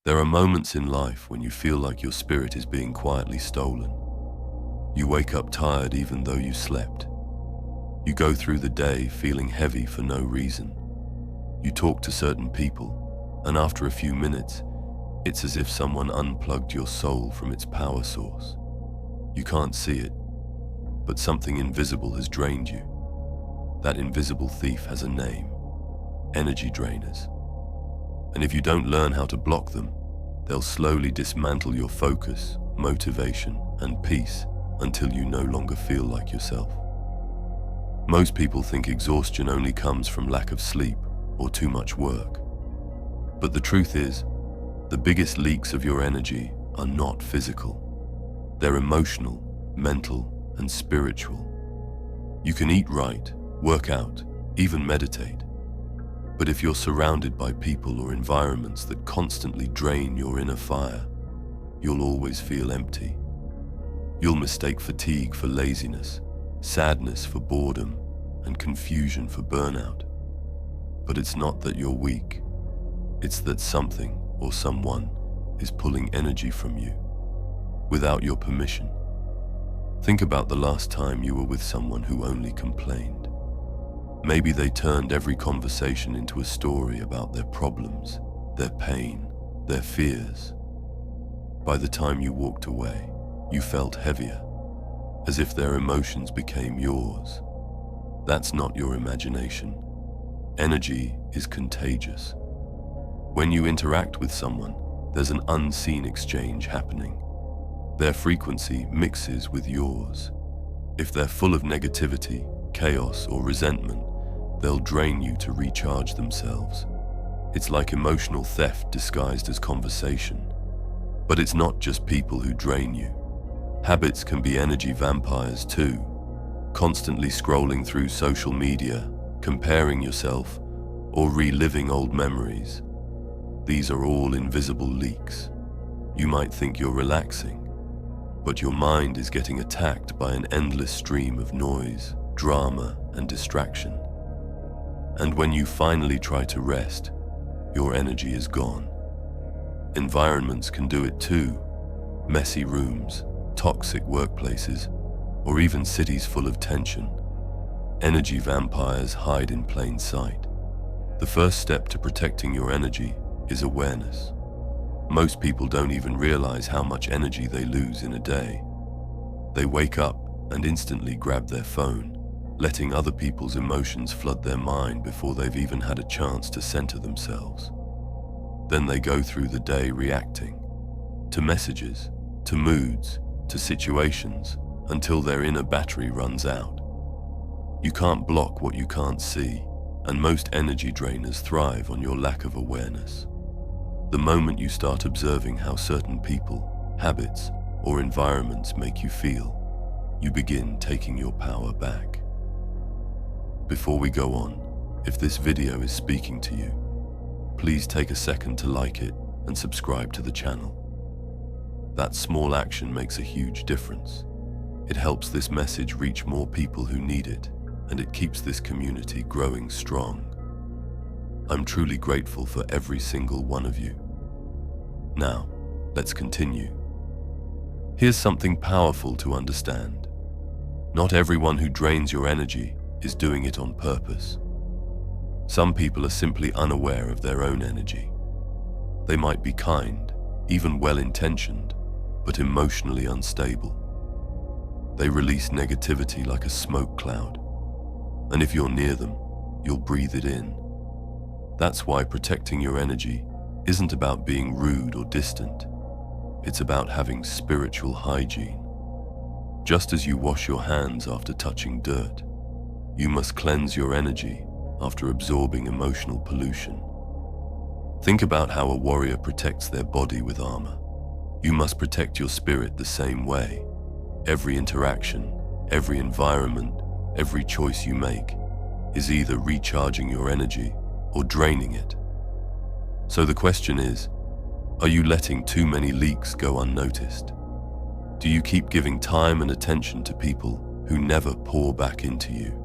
There are moments in life when you feel like your spirit is being quietly stolen. You wake up tired even though you slept. You go through the day feeling heavy for no reason. You talk to certain people, and after a few minutes, it's as if someone unplugged your soul from its power source. You can't see it, but something invisible has drained you. That invisible thief has a name: energy drainers. And if you don't learn how to block them, they'll slowly dismantle your focus, motivation, and peace until you no longer feel like yourself. Most people think exhaustion only comes from lack of sleep or too much work. But the truth is, the biggest leaks of your energy are not physical. They're emotional, mental, and spiritual. You can eat right, work out, even meditate. But if you're surrounded by people or environments that constantly drain your inner fire, you'll always feel empty. You'll mistake fatigue for laziness, sadness for boredom, and confusion for burnout. But it's not that you're weak. It's that something or someone is pulling energy from you without your permission. Think about the last time you were with someone who only complained. Maybe they turned every conversation into a story about their problems, their pain, their fears. By the time you walked away, you felt heavier, as if their emotions became yours. That's not your imagination. Energy is contagious. When you interact with someone, there's an unseen exchange happening. Their frequency mixes with yours. If they're full of negativity, chaos, or resentment, they'll drain you to recharge themselves. It's like emotional theft disguised as conversation. But it's not just people who drain you. Habits can be energy vampires too. Constantly scrolling through social media, comparing yourself, or reliving old memories. These are all invisible leaks. You might think you're relaxing, but your mind is getting attacked by an endless stream of noise, drama, and distraction. And when you finally try to rest, your energy is gone. Environments can do it too. Messy rooms, toxic workplaces, or even cities full of tension. Energy vampires hide in plain sight. The first step to protecting your energy is awareness. Most people don't even realize how much energy they lose in a day. They wake up and instantly grab their phone, letting other people's emotions flood their mind before they've even had a chance to center themselves. Then they go through the day reacting to messages, to moods, to situations, until their inner battery runs out. You can't block what you can't see, and most energy drainers thrive on your lack of awareness. The moment you start observing how certain people, habits, or environments make you feel, you begin taking your power back. Before we go on, if this video is speaking to you, please take a second to like it and subscribe to the channel. That small action makes a huge difference. It helps this message reach more people who need it, and it keeps this community growing strong. I'm truly grateful for every single one of you. Now, let's continue. Here's something powerful to understand. Not everyone who drains your energy is doing it on purpose. Some people are simply unaware of their own energy. They might be kind, even well-intentioned, but emotionally unstable. They release negativity like a smoke cloud, and if you're near them, you'll breathe it in. That's why protecting your energy isn't about being rude or distant. It's about having spiritual hygiene. Just as you wash your hands after touching dirt, you must cleanse your energy after absorbing emotional pollution. Think about how a warrior protects their body with armor. You must protect your spirit the same way. Every interaction, every environment, every choice you make is either recharging your energy or draining it. So the question is, are you letting too many leaks go unnoticed? Do you keep giving time and attention to people who never pour back into you?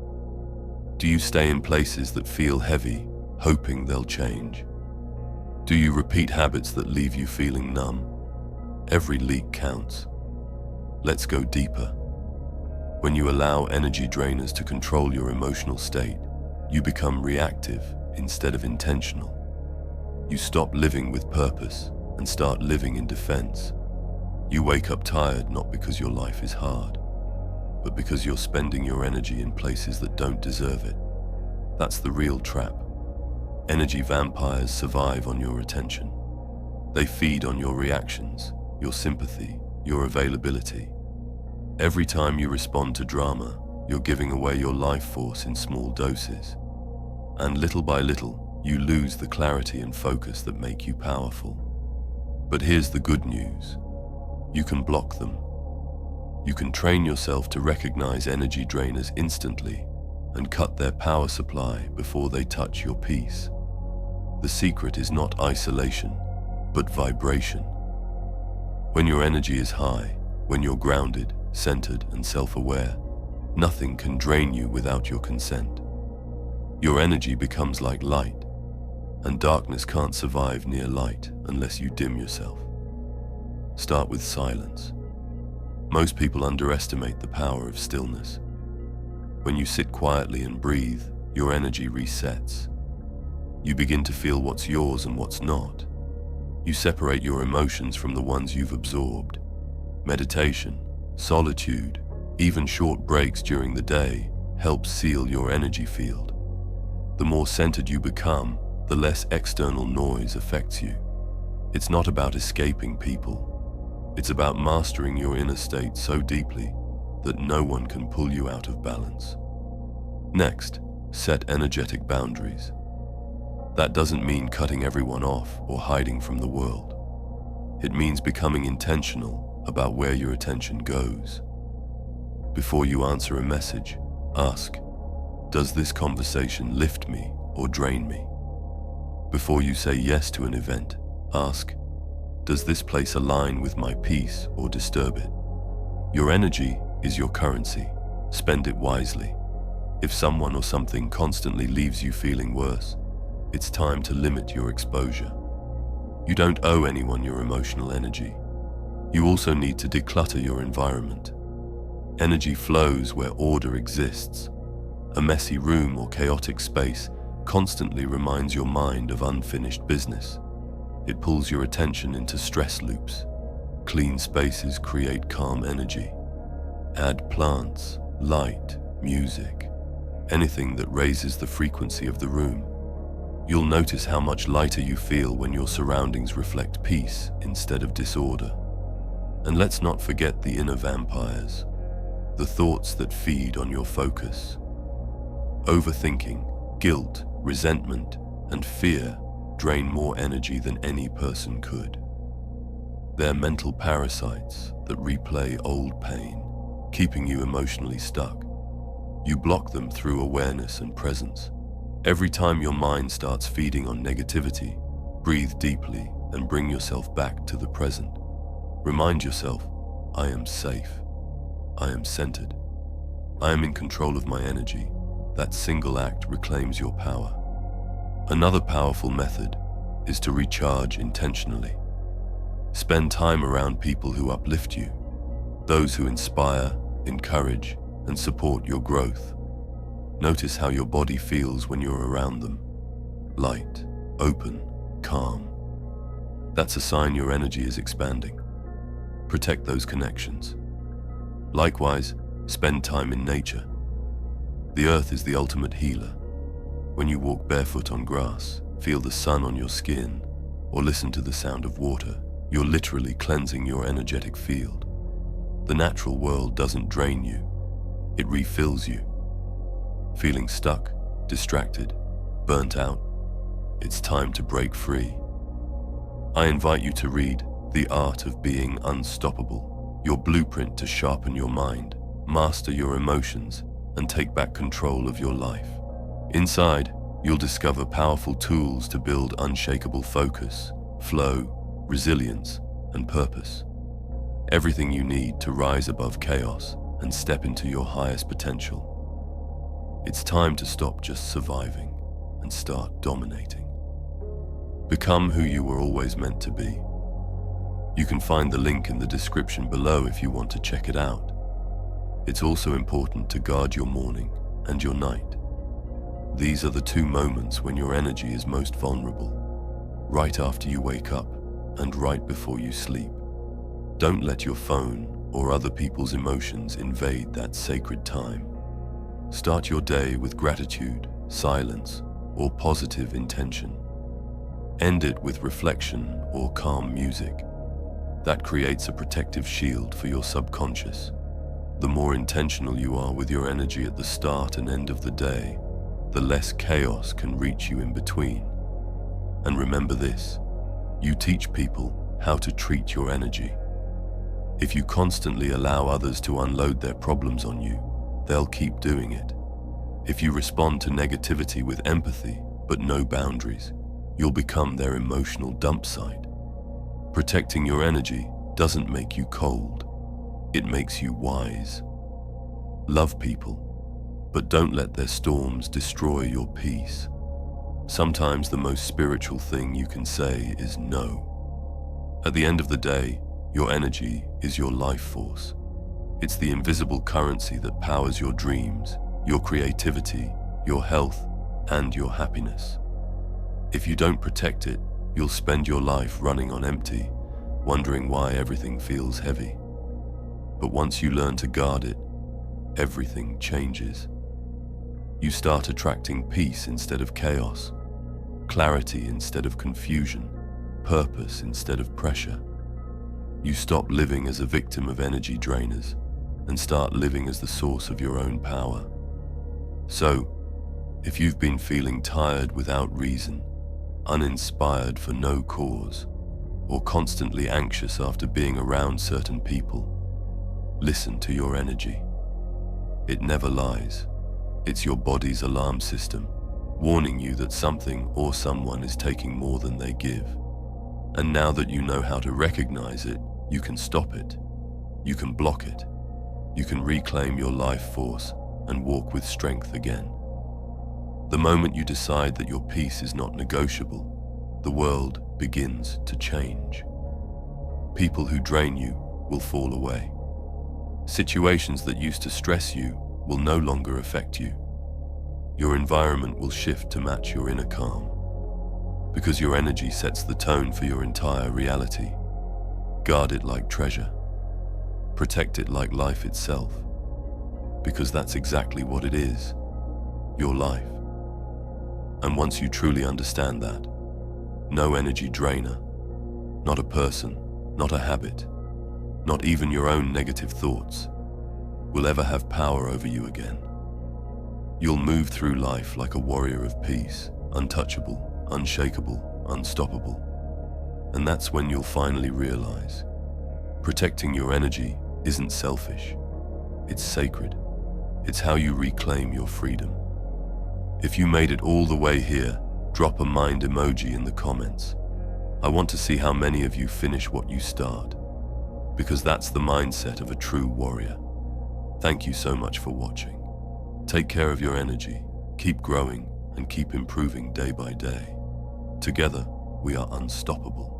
Do you stay in places that feel heavy, hoping they'll change? Do you repeat habits that leave you feeling numb? Every leak counts. Let's go deeper. When you allow energy drainers to control your emotional state, you become reactive instead of intentional. You stop living with purpose and start living in defense. You wake up tired not because your life is hard, but because you're spending your energy in places that don't deserve it. That's the real trap. Energy vampires survive on your attention. They feed on your reactions, your sympathy, your availability. Every time you respond to drama, you're giving away your life force in small doses. And little by little, you lose the clarity and focus that make you powerful. But here's the good news. You can block them. You can train yourself to recognize energy drainers instantly and cut their power supply before they touch your peace. The secret is not isolation, but vibration. When your energy is high, when you're grounded, centered, and self-aware, nothing can drain you without your consent. Your energy becomes like light, and darkness can't survive near light unless you dim yourself. Start with silence. Most people underestimate the power of stillness. When you sit quietly and breathe, your energy resets. You begin to feel what's yours and what's not. You separate your emotions from the ones you've absorbed. Meditation, solitude, even short breaks during the day help seal your energy field. The more centered you become, the less external noise affects you. It's not about escaping people. It's about mastering your inner state so deeply that no one can pull you out of balance. Next, set energetic boundaries. That doesn't mean cutting everyone off or hiding from the world. It means becoming intentional about where your attention goes. Before you answer a message, ask, does this conversation lift me or drain me? Before you say yes to an event, ask, does this place align with my peace or disturb it? Your energy is your currency. Spend it wisely. If someone or something constantly leaves you feeling worse, it's time to limit your exposure. You don't owe anyone your emotional energy. You also need to declutter your environment. Energy flows where order exists. A messy room or chaotic space constantly reminds your mind of unfinished business. It pulls your attention into stress loops. Clean spaces create calm energy. Add plants, light, music, anything that raises the frequency of the room. You'll notice how much lighter you feel when your surroundings reflect peace instead of disorder. And let's not forget the inner vampires, the thoughts that feed on your focus. Overthinking, guilt, resentment, and fear drain more energy than any person could. They're mental parasites that replay old pain, keeping you emotionally stuck. You block them through awareness and presence. Every time your mind starts feeding on negativity, breathe deeply and bring yourself back to the present. Remind yourself, I am safe. I am centered. I am in control of my energy. That single act reclaims your power. Another powerful method is to recharge intentionally. Spend time around people who uplift you, those who inspire, encourage, and support your growth. Notice how your body feels when you're around them. Light, open, calm. That's a sign your energy is expanding. Protect those connections. Likewise, spend time in nature. The earth is the ultimate healer. When you walk barefoot on grass, feel the sun on your skin, or listen to the sound of water, you're literally cleansing your energetic field. The natural world doesn't drain you. It refills you. Feeling stuck, distracted, burnt out? It's time to break free. I invite you to read The Art of Being Unstoppable, your blueprint to sharpen your mind, master your emotions, and take back control of your life. Inside, you'll discover powerful tools to build unshakable focus, flow, resilience, and purpose. Everything you need to rise above chaos and step into your highest potential. It's time to stop just surviving and start dominating. Become who you were always meant to be. You can find the link in the description below if you want to check it out. It's also important to guard your morning and your night. These are the two moments when your energy is most vulnerable, right after you wake up and right before you sleep. Don't let your phone or other people's emotions invade that sacred time. Start your day with gratitude, silence, or positive intention. End it with reflection or calm music. That creates a protective shield for your subconscious. The more intentional you are with your energy at the start and end of the day, the less chaos can reach you in between. And remember this, you teach people how to treat your energy. If you constantly allow others to unload their problems on you, they'll keep doing it. If you respond to negativity with empathy but no boundaries, you'll become their emotional dump site. Protecting your energy doesn't make you cold. It makes you wise. Love people, but don't let their storms destroy your peace. Sometimes the most spiritual thing you can say is no. At the end of the day, your energy is your life force. It's the invisible currency that powers your dreams, your creativity, your health, and your happiness. If you don't protect it, you'll spend your life running on empty, wondering why everything feels heavy. But once you learn to guard it, everything changes. You start attracting peace instead of chaos, clarity instead of confusion, purpose instead of pressure. You stop living as a victim of energy drainers and start living as the source of your own power. So, if you've been feeling tired without reason, uninspired for no cause, or constantly anxious after being around certain people, listen to your energy. It never lies. It's your body's alarm system, warning you that something or someone is taking more than they give. And now that you know how to recognize it, you can stop it. You can block it. You can reclaim your life force and walk with strength again. The moment you decide that your peace is not negotiable, the world begins to change. People who drain you will fall away. Situations that used to stress you will no longer affect you. Your environment will shift to match your inner calm, because your energy sets the tone for your entire reality. Guard it like treasure. Protect it like life itself, because that's exactly what it is, your life. And once you truly understand that, no energy drainer, not a person, not a habit, not even your own negative thoughts, will ever have power over you again. You'll move through life like a warrior of peace, untouchable, unshakable, unstoppable. And that's when you'll finally realize, protecting your energy isn't selfish, it's sacred. It's how you reclaim your freedom. If you made it all the way here, drop a mind emoji in the comments. I want to see how many of you finish what you start, because that's the mindset of a true warrior. Thank you so much for watching. Take care of your energy, keep growing, and keep improving day by day. Together, we are unstoppable.